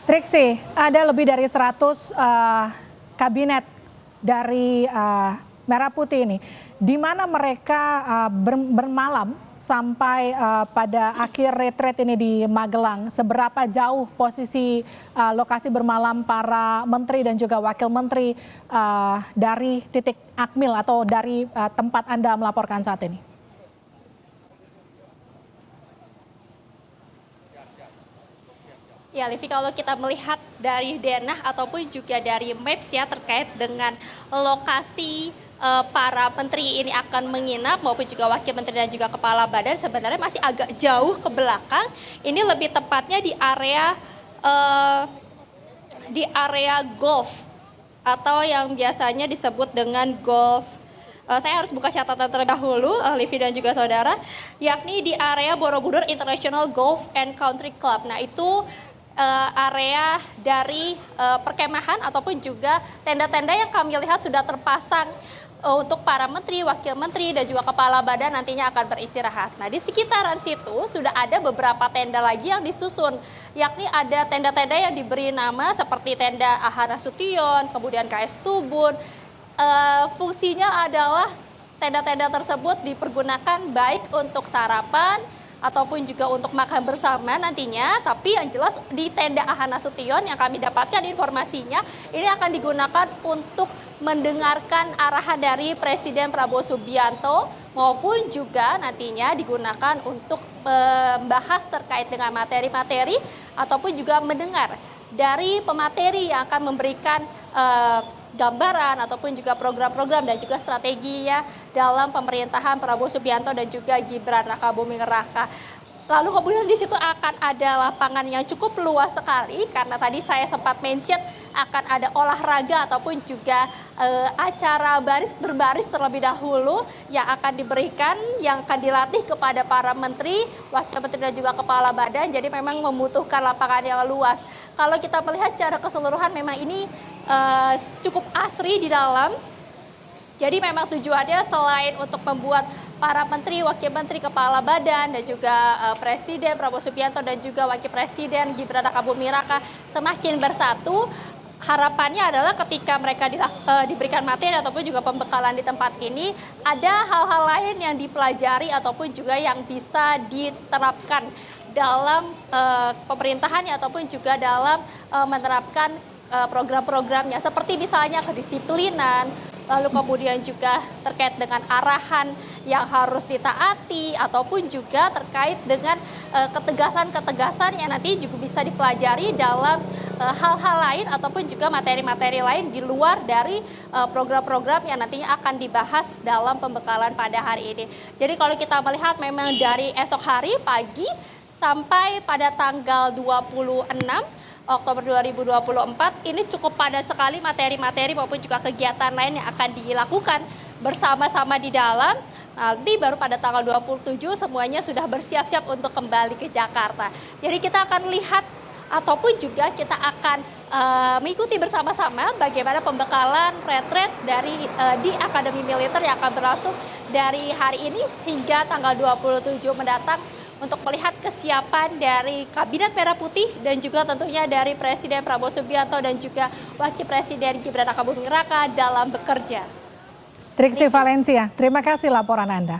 Triksi, ada lebih dari 100 kabinet dari Merah Putih ini, di mana mereka bermalam sampai pada akhir retreat ini di Magelang. Seberapa jauh posisi lokasi bermalam para menteri dan juga wakil menteri dari titik akmil atau dari tempat Anda melaporkan saat ini? Ya, Livi, kalau kita melihat dari denah ataupun juga dari maps ya terkait dengan lokasi para menteri ini akan menginap maupun juga wakil menteri dan juga kepala badan sebenarnya masih agak jauh ke belakang. Ini lebih tepatnya di area golf atau yang biasanya disebut dengan golf. Saya harus buka catatan terlebih dahulu, Livi dan juga saudara, yakni di area Borobudur International Golf and Country Club. Nah, itu area dari perkemahan ataupun juga tenda-tenda yang kami lihat sudah terpasang untuk para menteri, wakil menteri, dan juga kepala badan nantinya akan beristirahat. Nah, di sekitaran situ sudah ada beberapa tenda lagi yang disusun, yakni ada tenda-tenda yang diberi nama seperti tenda Ahana Sution, kemudian KS Tubun. Fungsinya adalah tenda-tenda tersebut dipergunakan baik untuk sarapan, ataupun juga untuk makan bersama nantinya. Tapi yang jelas di tenda Ahana Sution yang kami dapatkan informasinya, ini akan digunakan untuk mendengarkan arahan dari Presiden Prabowo Subianto maupun juga nantinya digunakan untuk membahas terkait dengan materi-materi ataupun juga mendengar dari pemateri yang akan memberikan gambaran ataupun juga program-program dan juga strategi ya dalam pemerintahan Prabowo Subianto dan juga Gibran Rakabuming Raka. Lalu kemudian di situ akan ada lapangan yang cukup luas sekali karena tadi saya sempat mention akan ada olahraga ataupun juga acara baris berbaris terlebih dahulu yang akan diberikan, yang akan dilatih kepada para menteri, wakil menteri dan juga kepala badan. Jadi memang membutuhkan lapangan yang luas. Kalau kita melihat secara keseluruhan memang ini cukup asri di dalam. Jadi memang tujuannya selain untuk membuat para menteri, wakil menteri, kepala badan, dan juga Presiden Prabowo Subianto dan juga Wakil Presiden Gibran Rakabuming Raka semakin bersatu, harapannya adalah ketika mereka diberikan materi ataupun juga pembekalan di tempat ini, ada hal-hal lain yang dipelajari ataupun juga yang bisa diterapkan dalam pemerintahannya ataupun juga dalam menerapkan program-programnya, seperti misalnya kedisiplinan, lalu kemudian juga terkait dengan arahan yang harus ditaati ataupun juga terkait dengan ketegasan-ketegasan yang nanti juga bisa dipelajari dalam hal-hal lain ataupun juga materi-materi lain di luar dari program-program yang nantinya akan dibahas dalam pembekalan pada hari ini. Jadi kalau kita melihat memang dari esok hari pagi sampai pada tanggal 26 Oktober 2024 ini cukup padat sekali materi-materi maupun juga kegiatan lain yang akan dilakukan bersama-sama di dalam. Nanti baru pada tanggal 27 semuanya sudah bersiap-siap untuk kembali ke Jakarta. Jadi kita akan lihat ataupun juga kita akan mengikuti bersama-sama bagaimana pembekalan retret di Akademi Militer yang akan berlangsung dari hari ini hingga tanggal 27 mendatang, untuk melihat kesiapan dari Kabinet Merah Putih dan juga tentunya dari Presiden Prabowo Subianto dan juga Wakil Presiden Gibran Rakabuming Raka dalam bekerja. Triksi Valencia, terima kasih laporan Anda.